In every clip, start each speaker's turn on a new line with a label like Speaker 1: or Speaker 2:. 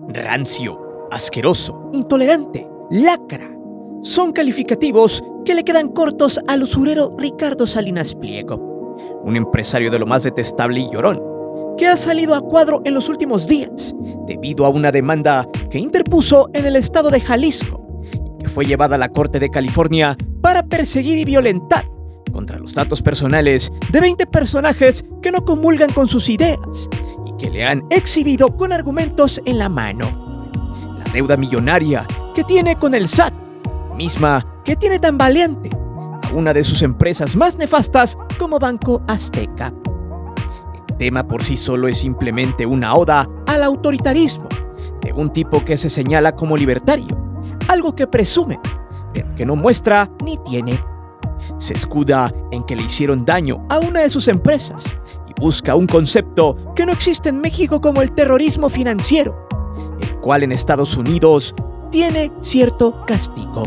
Speaker 1: Rancio, asqueroso, intolerante, lacra. Son calificativos que le quedan cortos al usurero Ricardo Salinas Pliego, un empresario de lo más detestable y llorón, que ha salido a cuadro en los últimos días debido a una demanda que interpuso en el estado de Jalisco y que fue llevada a la Corte de California para perseguir y violentar contra los datos personales de 20 personajes que no comulgan con sus ideas y que le han exhibido con argumentos en la mano la deuda millonaria que tiene con el SAT, misma que tiene tambaleante a una de sus empresas más nefastas como Banco Azteca. El tema por sí solo es simplemente una oda al autoritarismo de un tipo que se señala como libertario, algo que presume, pero que no muestra ni tiene. Se escuda en que le hicieron daño a una de sus empresas y busca un concepto que no existe en México como el terrorismo financiero, el cual en Estados Unidos tiene cierto castigo.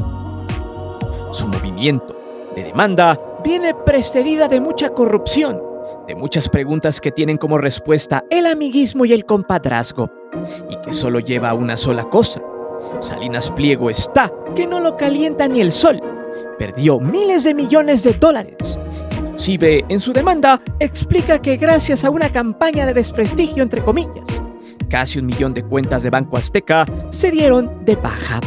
Speaker 1: Su movimiento de demanda viene precedida de mucha corrupción, de muchas preguntas que tienen como respuesta el amiguismo y el compadrazgo, y que solo lleva a una sola cosa. Salinas Pliego está que no lo calienta ni el sol. Perdió miles de millones de dólares. Inclusive, en su demanda, explica que gracias a una campaña de desprestigio, entre comillas, casi 1 millón de cuentas de Banco Azteca se dieron de baja,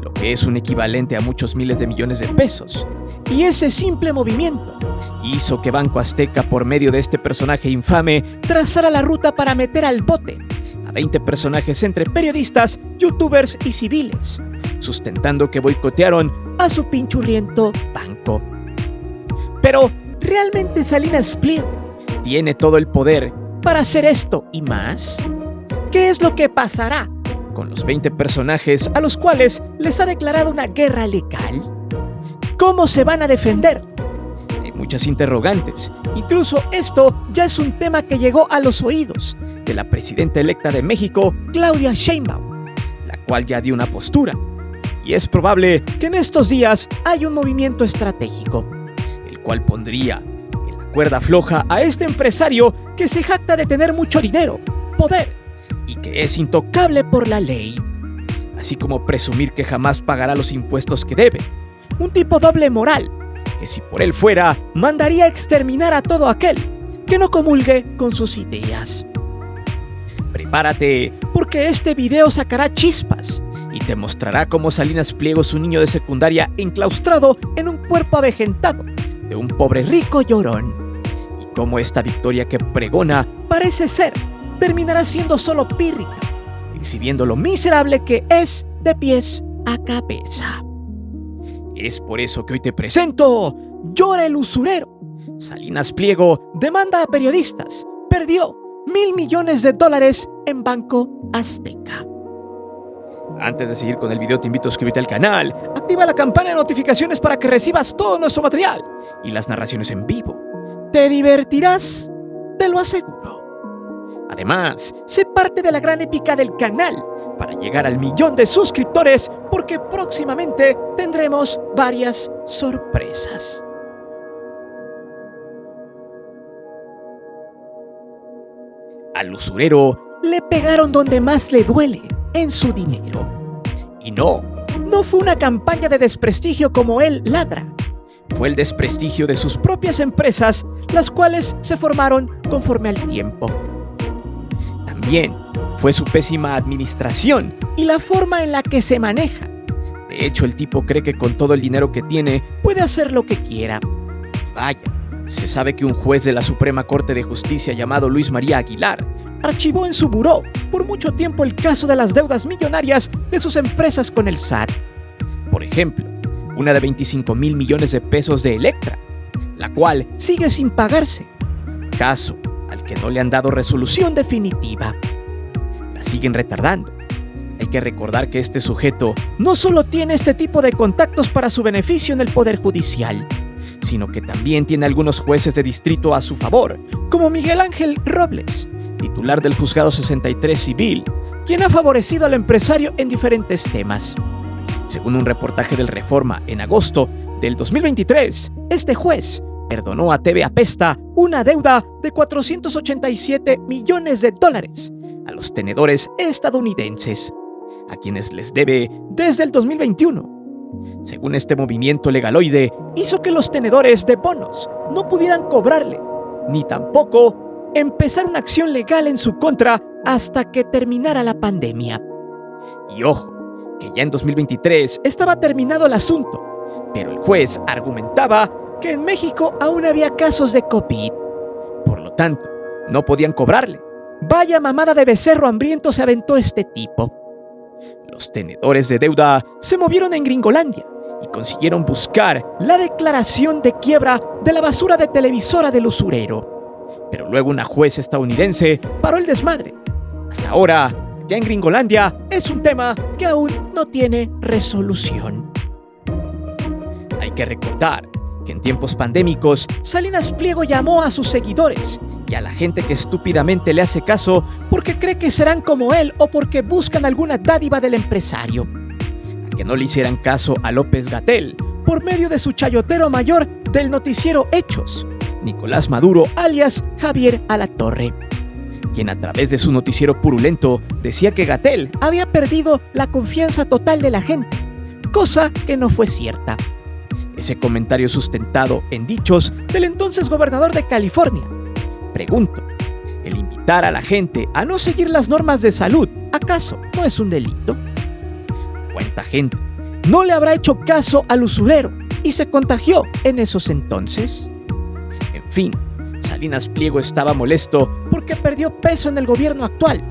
Speaker 1: lo que es un equivalente a muchos miles de millones de pesos. Y ese simple movimiento hizo que Banco Azteca, por medio de este personaje infame, trazara la ruta para meter al bote a 20 personajes entre periodistas, youtubers y civiles, sustentando que boicotearon a su pinchurriento banco. Pero, ¿realmente Salinas Pliego tiene todo el poder para hacer esto y más? ¿Qué es lo que pasará con los 20 personajes a los cuales les ha declarado una guerra legal? ¿Cómo se van a defender? Hay muchas interrogantes. Incluso esto ya es un tema que llegó a los oídos de la presidenta electa de México, Claudia Sheinbaum, la cual ya dio una postura. Y es probable que en estos días haya un movimiento estratégico, el cual pondría en la cuerda floja a este empresario que se jacta de tener mucho dinero, poder y que es intocable por la ley, así como presumir que jamás pagará los impuestos que debe. Un tipo doble moral, que si por él fuera, mandaría exterminar a todo aquel que no comulgue con sus ideas. Prepárate, porque este video sacará chispas y te mostrará cómo Salinas Pliego es un niño de secundaria enclaustrado en un cuerpo avejentado de un pobre rico llorón, y cómo esta victoria que pregona parece ser terminará siendo solo pírrica, exhibiendo lo miserable que es de pies a cabeza. Es por eso que hoy te presento Llora el usurero. Salinas Pliego demanda a periodistas, perdió $1,000 millones en Banco Azteca. Antes de seguir con el video, te invito a suscribirte al canal, activa la campana de notificaciones para que recibas todo nuestro material y las narraciones en vivo. Te divertirás, te lo aseguro. Además, sé parte de la gran épica del canal para llegar al 1,000,000 de suscriptores, porque próximamente tendremos varias sorpresas. Al usurero le pegaron donde más le duele, en su dinero. Y no fue una campaña de desprestigio como él ladra. Fue el desprestigio de sus propias empresas, las cuales se formaron conforme al tiempo. También fue su pésima administración y la forma en la que se maneja. De hecho, el tipo cree que con todo el dinero que tiene puede hacer lo que quiera. Y vaya, se sabe que un juez de la Suprema Corte de Justicia llamado Luis María Aguilar archivó en su buró por mucho tiempo el caso de las deudas millonarias de sus empresas con el SAT. Por ejemplo, una de 25,000 millones de pesos de Electra, la cual sigue sin pagarse, caso al que no le han dado resolución definitiva. La siguen retardando. Hay que recordar que este sujeto no solo tiene este tipo de contactos para su beneficio en el Poder Judicial, sino que también tiene algunos jueces de distrito a su favor, como Miguel Ángel Robles, titular del Juzgado 63 Civil, quien ha favorecido al empresario en diferentes temas. Según un reportaje del Reforma en agosto del 2023, este juez perdonó a TV Apesta una deuda de $487 millones, a los tenedores estadounidenses, a quienes les debe desde el 2021. Según este movimiento legaloide, hizo que los tenedores de bonos no pudieran cobrarle, ni tampoco empezar una acción legal en su contra hasta que terminara la pandemia. Y ojo, que ya en 2023 estaba terminado el asunto, pero el juez argumentaba que en México aún había casos de COVID. Por lo tanto, no podían cobrarle. Vaya mamada de becerro hambriento se aventó este tipo. Los tenedores de deuda se movieron en Gringolandia y consiguieron buscar la declaración de quiebra de la basura de televisora del usurero. Pero luego una juez estadounidense paró el desmadre. Hasta ahora, ya en Gringolandia, es un tema que aún no tiene resolución. Hay que recordar que en tiempos pandémicos, Salinas Pliego llamó a sus seguidores y a la gente que estúpidamente le hace caso porque cree que serán como él o porque buscan alguna dádiva del empresario. A que no le hicieran caso a López-Gatell por medio de su chayotero mayor del noticiero Hechos, Nicolás Maduro alias Javier Alatorre, quien a través de su noticiero purulento decía que Gatell había perdido la confianza total de la gente, cosa que no fue cierta. Ese comentario sustentado en dichos del entonces gobernador de California. Pregunto, ¿el invitar a la gente a no seguir las normas de salud, acaso no es un delito? ¿Cuánta gente no le habrá hecho caso al usurero y se contagió en esos entonces? En fin, Salinas Pliego estaba molesto porque perdió peso en el gobierno actual.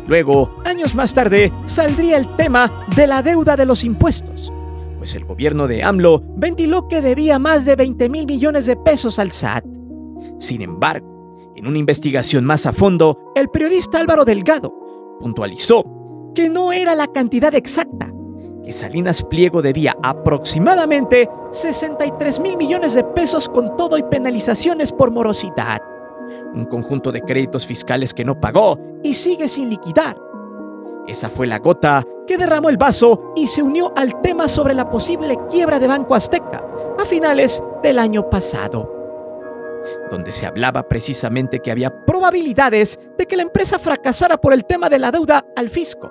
Speaker 1: Luego, años más tarde, saldría el tema de la deuda de los impuestos, pues el gobierno de AMLO ventiló que debía más de 20,000 millones de pesos al SAT. Sin embargo, en una investigación más a fondo, el periodista Álvaro Delgado puntualizó que no era la cantidad exacta, que Salinas Pliego debía aproximadamente 63,000 millones de pesos con todo y penalizaciones por morosidad, un conjunto de créditos fiscales que no pagó y sigue sin liquidar. Esa fue la gota que derramó el vaso y se unió al tema sobre la posible quiebra de Banco Azteca a finales del año pasado, donde se hablaba precisamente que había probabilidades de que la empresa fracasara por el tema de la deuda al fisco.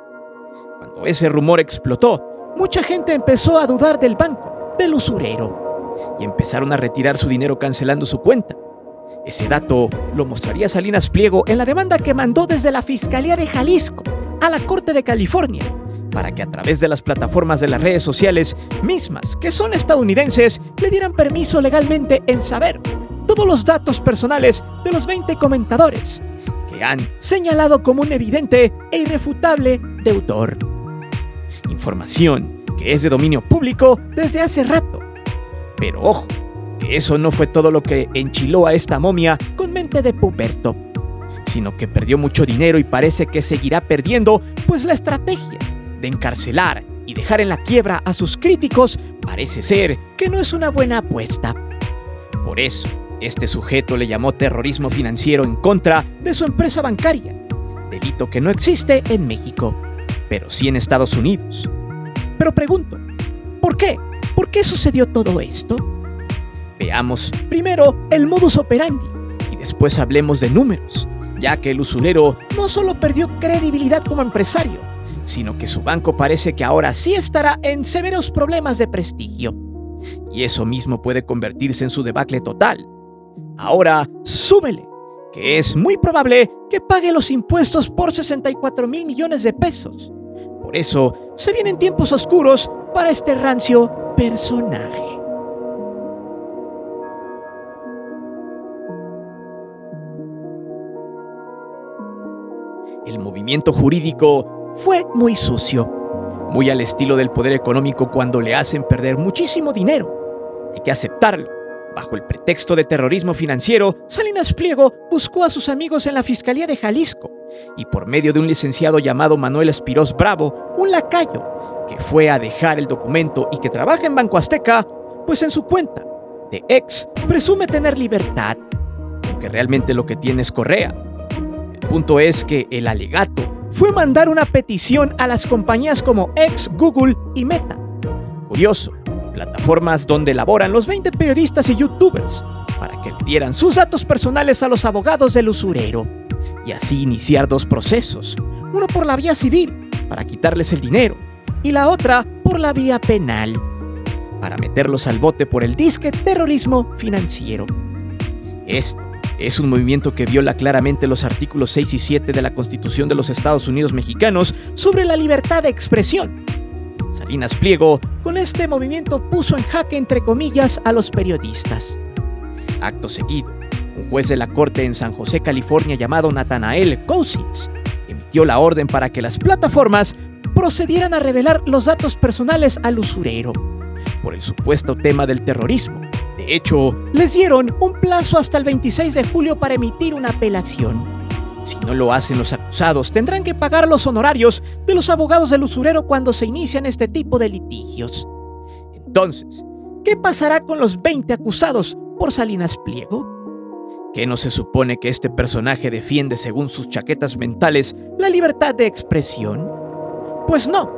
Speaker 1: Cuando ese rumor explotó, mucha gente empezó a dudar del banco, del usurero, y empezaron a retirar su dinero cancelando su cuenta. Ese dato lo mostraría Salinas Pliego en la demanda que mandó desde la Fiscalía de Jalisco a la Corte de California, para que a través de las plataformas de las redes sociales mismas, que son estadounidenses, le dieran permiso legalmente en saber todos los datos personales de los 20 comentadores, que han señalado como un evidente e irrefutable deudor. Información que es de dominio público desde hace rato. Pero ojo, que eso no fue todo lo que enchiló a esta momia con mente de puberto, sino que perdió mucho dinero y parece que seguirá perdiendo, pues la estrategia de encarcelar y dejar en la quiebra a sus críticos parece ser que no es una buena apuesta. Por eso, este sujeto le llamó terrorismo financiero en contra de su empresa bancaria, delito que no existe en México, pero sí en Estados Unidos. Pero pregunto, ¿por qué? ¿Por qué sucedió todo esto? Veamos primero el modus operandi y después hablemos de números, ya que el usurero no solo perdió credibilidad como empresario, sino que su banco parece que ahora sí estará en severos problemas de prestigio. Y eso mismo puede convertirse en su debacle total. Ahora, súmele que es muy probable que pague los impuestos por 64,000 millones de pesos. Por eso, se vienen tiempos oscuros para este rancio personaje. El movimiento jurídico fue muy sucio, muy al estilo del poder económico cuando le hacen perder muchísimo dinero. Hay que aceptarlo. Bajo el pretexto de terrorismo financiero, Salinas Pliego buscó a sus amigos en la Fiscalía de Jalisco y por medio de un licenciado llamado Manuel Espirós Bravo, un lacayo, que fue a dejar el documento y que trabaja en Banco Azteca, pues en su cuenta de ex presume tener libertad, aunque realmente lo que tiene es correa. El punto es que el alegato fue mandar una petición a las compañías como X, Google y Meta. Curioso, plataformas donde laboran los 20 periodistas y youtubers, para que le dieran sus datos personales a los abogados del usurero, y así iniciar dos procesos, por la vía civil, para quitarles el dinero, y la otra por la vía penal, para meterlos al bote por el disque terrorismo financiero. Esto es un movimiento que viola claramente los artículos 6 y 7 de la Constitución de los Estados Unidos mexicanos sobre la libertad de expresión. Salinas Pliego, con este movimiento, puso en jaque, entre comillas, a los periodistas. Acto seguido, un juez de la corte en San José, California, llamado Nathanael Cousins, emitió la orden para que las plataformas procedieran a revelar los datos personales al usurero, por el supuesto tema del terrorismo. De hecho, les dieron un plazo hasta el 26 de julio para emitir una apelación. Si no lo hacen, los acusados tendrán que pagar los honorarios de los abogados del usurero cuando se inician este tipo de litigios. Entonces, ¿qué pasará con los 20 acusados por Salinas Pliego? ¿Qué no se supone que este personaje defiende, según sus chaquetas mentales, la libertad de expresión? Pues no,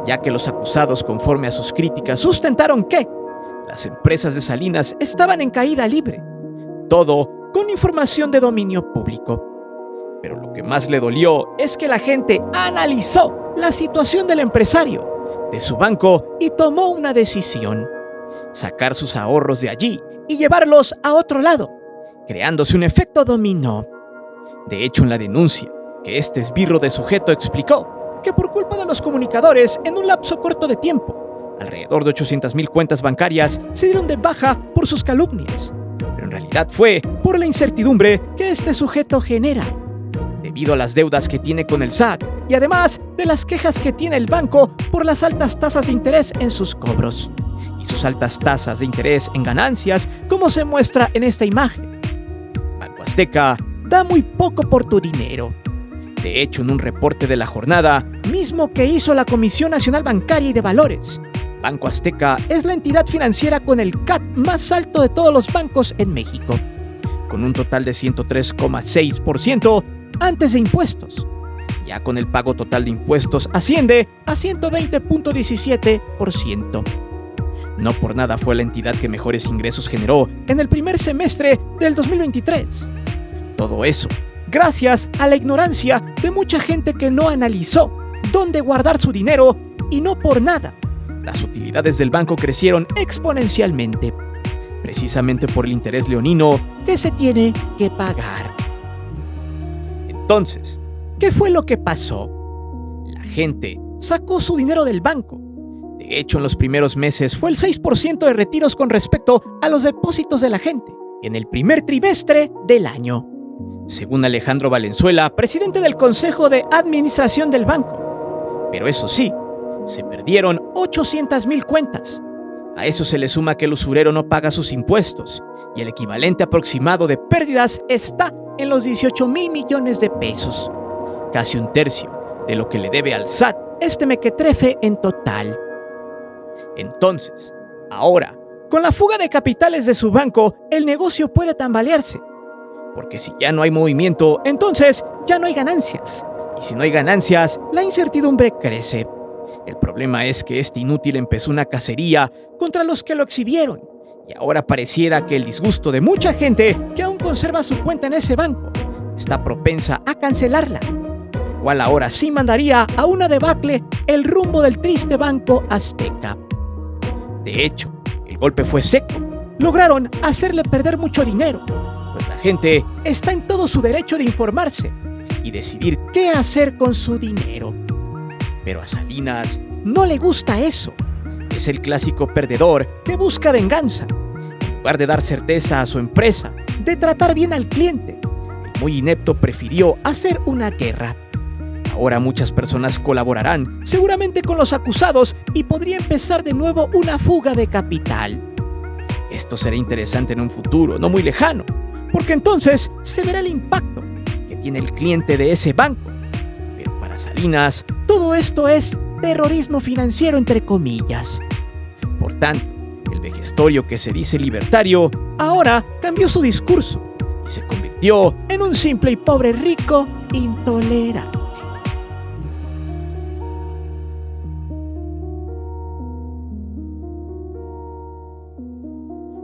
Speaker 1: ya que los acusados, conforme a sus críticas, sustentaron que las empresas de Salinas estaban en caída libre, todo con información de dominio público. Pero lo que más le dolió es que la gente analizó la situación del empresario, de su banco, y tomó una decisión: sacar sus ahorros de allí y llevarlos a otro lado, creándose un efecto dominó. De hecho, en la denuncia, que este esbirro de sujeto explicó que por culpa de los comunicadores, en un lapso corto de tiempo, alrededor de 800,000 cuentas bancarias se dieron de baja por sus calumnias, pero en realidad fue por la incertidumbre que este sujeto genera, debido a las deudas que tiene con el SAT y además de las quejas que tiene el banco por las altas tasas de interés en sus cobros y sus altas tasas de interés en ganancias, como se muestra en esta imagen. Banco Azteca da muy poco por tu dinero. De hecho, en un reporte de la jornada, mismo que hizo la Comisión Nacional Bancaria y de Valores, Banco Azteca es la entidad financiera con el CAT más alto de todos los bancos en México, con un total de 103,6% antes de impuestos. Ya con el pago total de impuestos asciende a 120,17%. No por nada fue la entidad que mejores ingresos generó en el primer semestre del 2023. Todo eso gracias a la ignorancia de mucha gente que no analizó dónde guardar su dinero, y no por nada las utilidades del banco crecieron exponencialmente, precisamente por el interés leonino que se tiene que pagar. Entonces, ¿qué fue lo que pasó? La gente sacó su dinero del banco. De hecho, en los primeros meses fue el 6% de retiros con respecto a los depósitos de la gente en el primer trimestre del año, según Alejandro Valenzuela, presidente del Consejo de Administración del banco. Pero eso sí, se perdieron 800,000 cuentas. A eso se le suma que el usurero no paga sus impuestos, y el equivalente aproximado de pérdidas está en los 18,000 millones de pesos, casi un tercio de lo que le debe al SAT este mequetrefe en total. Entonces, ahora, con la fuga de capitales de su banco, el negocio puede tambalearse, porque si ya no hay movimiento, entonces ya no hay ganancias, y si no hay ganancias, la incertidumbre crece. El problema es que este inútil empezó una cacería contra los que lo exhibieron, y ahora pareciera que el disgusto de mucha gente que aún conserva su cuenta en ese banco está propensa a cancelarla, lo cual ahora sí mandaría a una debacle el rumbo del triste Banco Azteca. De hecho, el golpe fue seco. Lograron hacerle perder mucho dinero, pues la gente está en todo su derecho de informarse y decidir qué hacer con su dinero. Pero a Salinas no le gusta eso. Es el clásico perdedor que busca venganza. En lugar de dar certeza a su empresa, de tratar bien al cliente, el muy inepto prefirió hacer una guerra. Ahora muchas personas colaborarán, seguramente con los acusados, y podría empezar de nuevo una fuga de capital. Esto será interesante en un futuro no muy lejano, porque entonces se verá el impacto que tiene el cliente de ese banco. Pero para Salinas, todo esto es terrorismo financiero, entre comillas. Por tanto, el vejestorio que se dice libertario ahora cambió su discurso y se convirtió en un simple y pobre rico intolerante.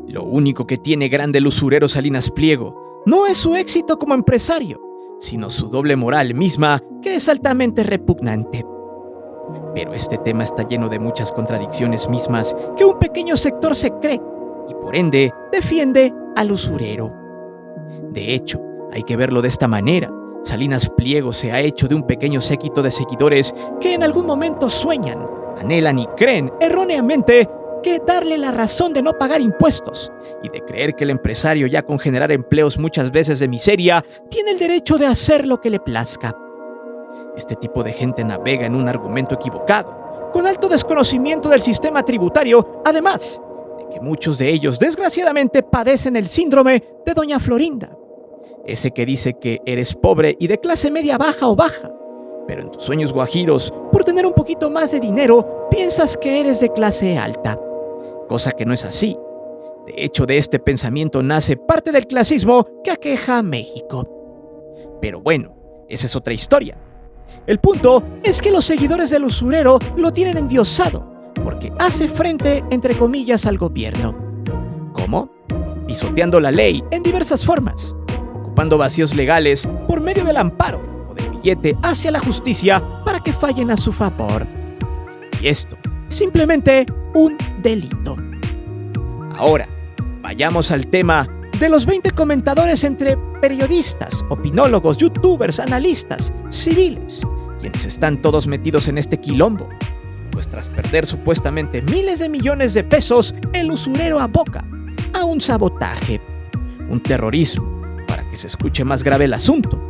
Speaker 1: Lo único que tiene grande el usurero Salinas Pliego no es su éxito como empresario, sino su doble moral misma, que es altamente repugnante. Pero este tema está lleno de muchas contradicciones mismas que un pequeño sector se cree y por ende defiende al usurero. De hecho, hay que verlo de esta manera. Salinas Pliego se ha hecho de un pequeño séquito de seguidores que en algún momento sueñan, anhelan y creen erróneamente que darle la razón de no pagar impuestos y de creer que el empresario, ya con generar empleos muchas veces de miseria, tiene el derecho de hacer lo que le plazca. Este tipo de gente navega en un argumento equivocado, con alto desconocimiento del sistema tributario, además de que muchos de ellos desgraciadamente padecen el síndrome de Doña Florinda, ese que dice que eres pobre y de clase media baja o baja, pero en tus sueños guajiros, por tener un poquito más de dinero, piensas que eres de clase alta, cosa que no es así. De hecho, de este pensamiento nace parte del clasismo que aqueja a México. Pero bueno, esa es otra historia. El punto es que los seguidores del usurero lo tienen endiosado, porque hace frente, entre comillas, al gobierno. ¿Cómo? Pisoteando la ley en diversas formas, ocupando vacíos legales por medio del amparo o del billete hacia la justicia para que fallen a su favor. Y esto es simplemente un delito. Ahora, vayamos al tema de los 20 comentadores entre periodistas, opinólogos, youtubers, analistas, civiles, quienes están todos metidos en este quilombo, pues tras perder supuestamente miles de millones de pesos, el usurero aboca a un sabotaje, un terrorismo, para que se escuche más grave el asunto,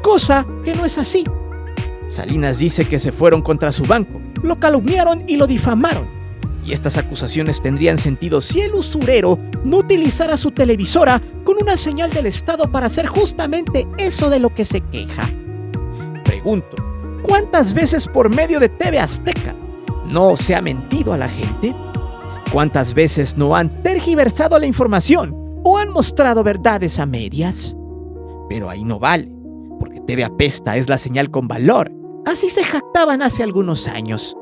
Speaker 1: cosa que no es así. Salinas dice que se fueron contra su banco, lo calumniaron y lo difamaron. Y estas acusaciones tendrían sentido si el usurero no utilizara su televisora con una señal del Estado para hacer justamente eso de lo que se queja. Pregunto, ¿cuántas veces por medio de TV Azteca no se ha mentido a la gente? ¿Cuántas veces no han tergiversado la información o han mostrado verdades a medias? Pero ahí no vale, porque TV Apesta es la señal con valor. Así se jactaban hace algunos años.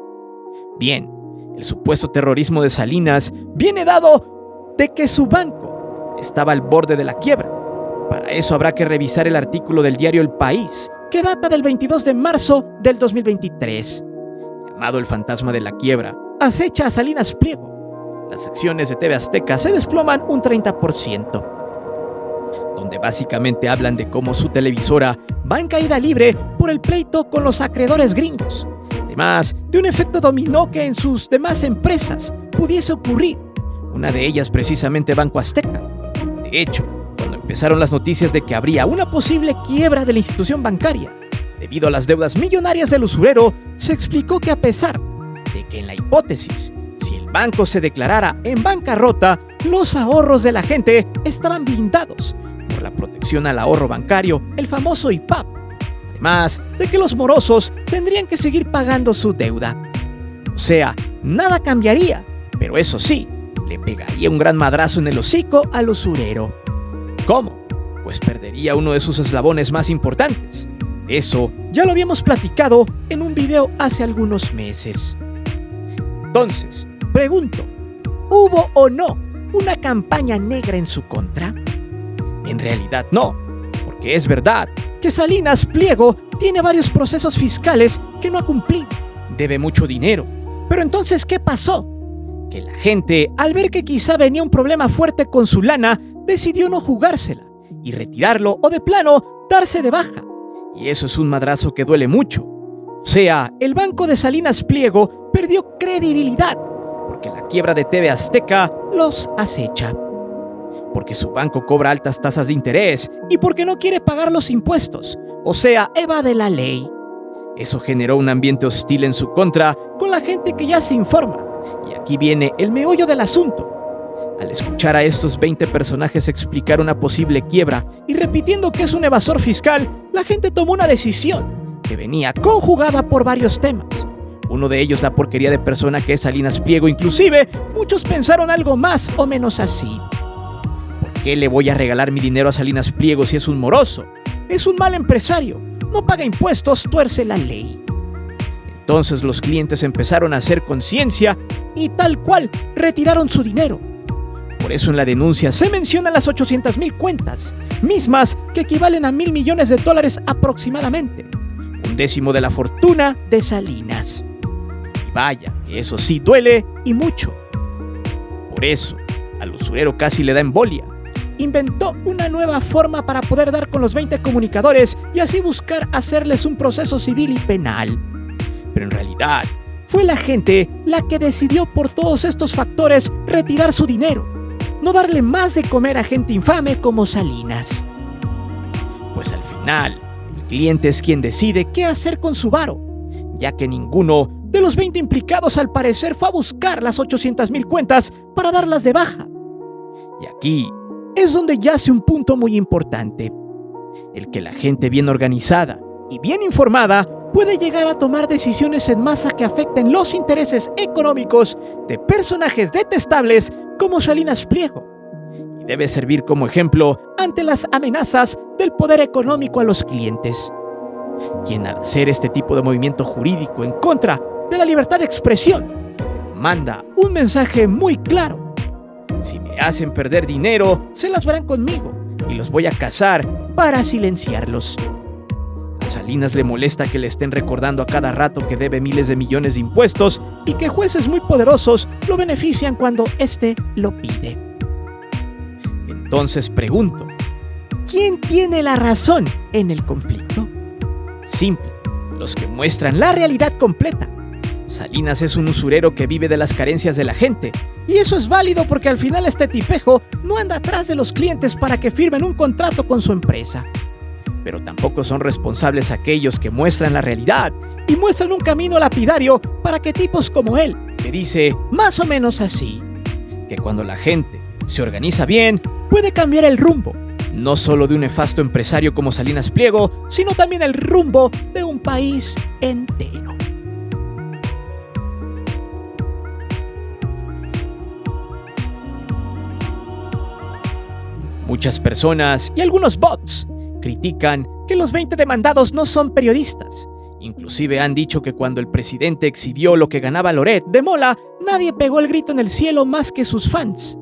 Speaker 1: Bien, el supuesto terrorismo de Salinas viene dado de que su banco estaba al borde de la quiebra. Para eso habrá que revisar el artículo del diario El País, que data del 22 de marzo del 2023, llamado El fantasma de la quiebra, acecha a Salinas Pliego. Las acciones de TV Azteca se desploman un 30%, donde básicamente hablan de cómo su televisora va en caída libre por el pleito con los acreedores gringos. Además de un efecto dominó que en sus demás empresas pudiese ocurrir, una de ellas precisamente Banco Azteca. De hecho, cuando empezaron las noticias de que habría una posible quiebra de la institución bancaria debido a las deudas millonarias del usurero, se explicó que a pesar de que en la hipótesis, si el banco se declarara en bancarrota, los ahorros de la gente estaban blindados por la protección al ahorro bancario, el famoso IPAP. Además de que los morosos tendrían que seguir pagando su deuda. O sea, nada cambiaría, pero eso sí, le pegaría un gran madrazo en el hocico al usurero. ¿Cómo? Pues perdería uno de sus eslabones más importantes. Eso ya lo habíamos platicado en un video hace algunos meses. Entonces, pregunto, ¿hubo o no una campaña negra en su contra? En realidad no, porque es verdad que Salinas Pliego tiene varios procesos fiscales que no ha cumplido. Debe mucho dinero. Pero entonces, ¿qué pasó? Que la gente, al ver que quizá venía un problema fuerte con su lana, decidió no jugársela y retirarlo o de plano darse de baja. Y eso es un madrazo que duele mucho. O sea, el banco de Salinas Pliego perdió credibilidad porque la quiebra de TV Azteca los acecha. Porque su banco cobra altas tasas de interés y porque no quiere pagar los impuestos, o sea, evade la ley. Eso generó un ambiente hostil en su contra con la gente que ya se informa. Y aquí viene el meollo del asunto. Al escuchar a estos 20 personajes explicar una posible quiebra y repitiendo que es un evasor fiscal, la gente tomó una decisión que venía conjugada por varios temas. Uno de ellos la porquería de persona que es Salinas Pliego. Inclusive, muchos pensaron algo más o menos así. ¿Por qué le voy a regalar mi dinero a Salinas Pliego si es un moroso? Es un mal empresario. No paga impuestos, tuerce la ley. Entonces los clientes empezaron a hacer conciencia y tal cual retiraron su dinero. Por eso en la denuncia se mencionan las 800,000 cuentas, mismas que equivalen a $1.000 millones aproximadamente, un décimo de la fortuna de Salinas. Y vaya, que eso sí duele y mucho. Por eso, al usurero casi le da embolia. Inventó una nueva forma para poder dar con los 20 comunicadores y así buscar hacerles un proceso civil y penal. Pero en realidad, fue la gente la que decidió por todos estos factores retirar su dinero, no darle más de comer a gente infame como Salinas. Pues al final, el cliente es quien decide qué hacer con su varo, ya que ninguno de los 20 implicados al parecer fue a buscar las 800,000 cuentas para darlas de baja. Y aquí es donde yace un punto muy importante, el que la gente bien organizada y bien informada puede llegar a tomar decisiones en masa que afecten los intereses económicos de personajes detestables como Salinas Pliego, y debe servir como ejemplo ante las amenazas del poder económico a los clientes, quien al hacer este tipo de movimiento jurídico en contra de la libertad de expresión, manda un mensaje muy claro: si me hacen perder dinero, se las verán conmigo y los voy a cazar para silenciarlos. A Salinas le molesta que le estén recordando a cada rato que debe miles de millones de impuestos y que jueces muy poderosos lo benefician cuando éste lo pide. Entonces pregunto, ¿quién tiene la razón en el conflicto? Simple, los que muestran la realidad completa. Salinas es un usurero que vive de las carencias de la gente, y eso es válido porque al final este tipejo no anda atrás de los clientes para que firmen un contrato con su empresa. Pero tampoco son responsables aquellos que muestran la realidad y muestran un camino lapidario para que tipos como él, que dice más o menos así, que cuando la gente se organiza bien, puede cambiar el rumbo, no solo de un nefasto empresario como Salinas Pliego, sino también el rumbo de un país entero. Muchas personas y algunos bots critican que los 20 demandados no son periodistas. Inclusive han dicho que cuando el presidente exhibió lo que ganaba Loret de Mola, nadie pegó el grito en el cielo más que sus fans.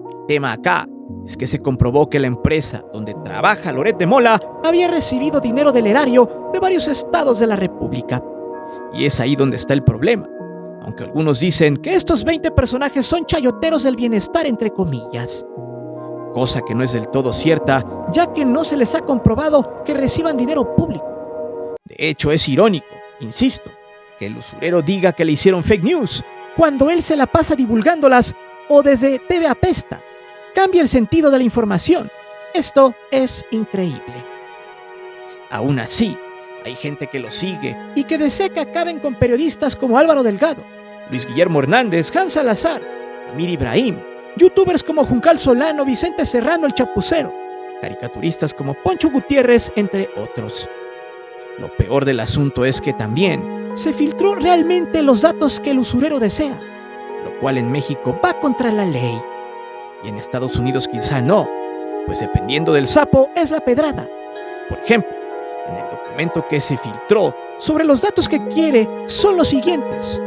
Speaker 1: El tema acá es que se comprobó que la empresa donde trabaja Loret de Mola había recibido dinero del erario de varios estados de la República. Y es ahí donde está el problema. Aunque algunos dicen que estos 20 personajes son chayoteros del bienestar entre comillas. Cosa que no es del todo cierta, ya que no se les ha comprobado que reciban dinero público. De hecho, es irónico, insisto, que el usurero diga que le hicieron fake news, cuando él se la pasa divulgándolas o desde TV Apesta. Cambia el sentido de la información. Esto es increíble. Aún así, hay gente que lo sigue y que desea que acaben con periodistas como Álvaro Delgado, Luis Guillermo Hernández, Hans Salazar, Amir Ibrahim, youtubers como Juncal Solano, Vicente Serrano el Chapucero, caricaturistas como Poncho Gutiérrez, entre otros. Lo peor del asunto es que también se filtró realmente los datos que el usurero desea, lo cual en México va contra la ley. Y en Estados Unidos quizá no, pues dependiendo del sapo es la pedrada. Por ejemplo, en el documento que se filtró sobre los datos que quiere son los siguientes.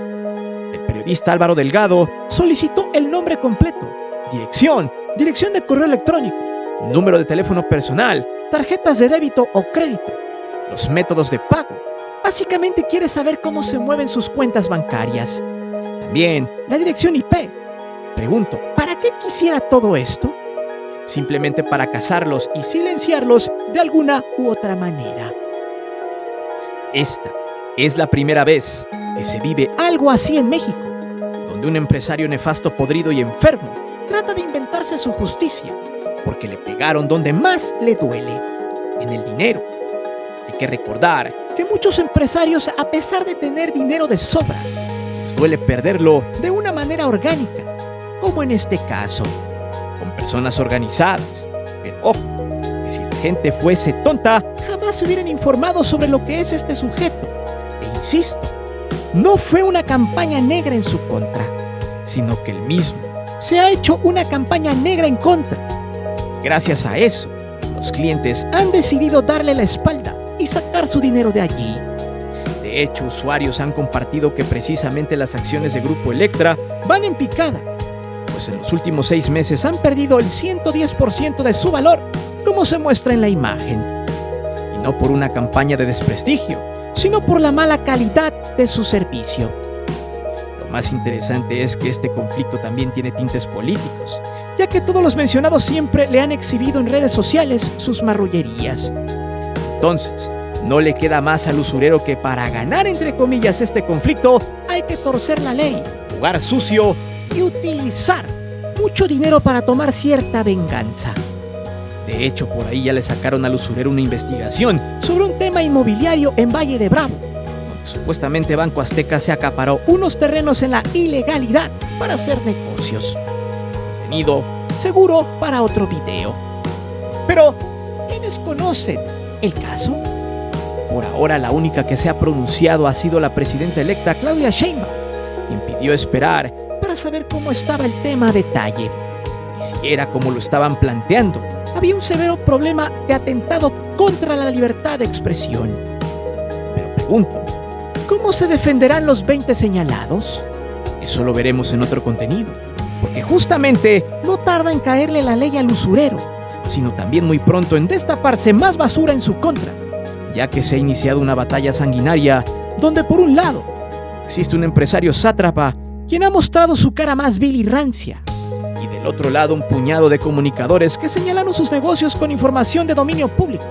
Speaker 1: El periodista Álvaro Delgado solicitó el nombre completo, dirección de correo electrónico, número de teléfono personal, tarjetas de débito o crédito, los métodos de pago. Básicamente quiere saber cómo se mueven sus cuentas bancarias. También la dirección IP. Pregunto, ¿para qué quisiera todo esto? Simplemente para cazarlos y silenciarlos de alguna u otra manera. Esta es la primera vez que se vive algo así en México, donde un empresario nefasto, podrido y enfermo trata de inventarse su justicia, porque le pegaron donde más le duele, en el dinero. Hay que recordar que muchos empresarios, a pesar de tener dinero de sobra, les duele perderlo de una manera orgánica, como en este caso, con personas organizadas. Pero ojo, que si la gente fuese tonta, jamás se hubieran informado sobre lo que es este sujeto. E insisto, no fue una campaña negra en su contra, sino que él mismo se ha hecho una campaña negra en contra. Y gracias a eso, los clientes han decidido darle la espalda y sacar su dinero de allí. De hecho, usuarios han compartido que precisamente las acciones de Grupo Electra van en picada, pues en los últimos 6 meses han perdido el 110% de su valor como se muestra en la imagen. Y no por una campaña de desprestigio, sino por la mala calidad de su servicio. Lo más interesante es que este conflicto también tiene tintes políticos, ya que todos los mencionados siempre le han exhibido en redes sociales sus marrullerías. Entonces, no le queda más al usurero que para ganar entre comillas este conflicto hay que torcer la ley, jugar sucio y utilizar mucho dinero para tomar cierta venganza. De hecho, por ahí ya le sacaron al usurero una investigación sobre un tema inmobiliario en Valle de Bravo, donde supuestamente Banco Azteca se acaparó unos terrenos en la ilegalidad para hacer negocios. Contenido seguro para otro video. Pero, ¿quiénes conocen el caso? Por ahora la única que se ha pronunciado ha sido la presidenta electa Claudia Sheinbaum, quien pidió esperar para saber cómo estaba el tema a detalle. Y si era como lo estaban planteando, había un severo problema de atentado contra la libertad de expresión. Pero pregunto, ¿cómo se defenderán los 20 señalados? Eso lo veremos en otro contenido, porque justamente no tarda en caerle la ley al usurero, sino también muy pronto en destaparse más basura en su contra, ya que se ha iniciado una batalla sanguinaria donde por un lado existe un empresario sátrapa quien ha mostrado su cara más vil y rancia, y del otro lado un puñado de comunicadores que señalaron sus negocios con información de dominio público,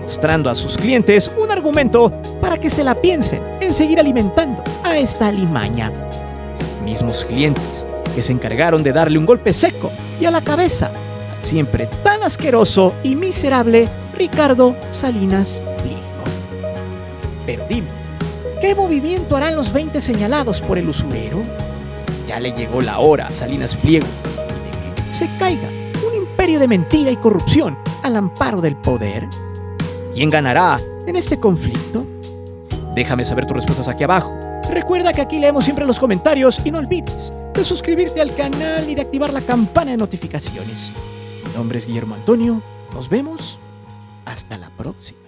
Speaker 1: mostrando a sus clientes un argumento para que se la piensen en seguir alimentando a esta alimaña. Mismos clientes que se encargaron de darle un golpe seco y a la cabeza al siempre tan asqueroso y miserable Ricardo Salinas Pliego. Pero dime, ¿qué movimiento harán los 20 señalados por el usurero? Ya le llegó la hora a Salinas Pliego de que se caiga un imperio de mentira y corrupción al amparo del poder. ¿Quién ganará en este conflicto? Déjame saber tus respuestas aquí abajo. Recuerda que aquí leemos siempre los comentarios y no olvides de suscribirte al canal y de activar la campana de notificaciones. Mi nombre es Guillermo Antonio. Nos vemos. Hasta la próxima.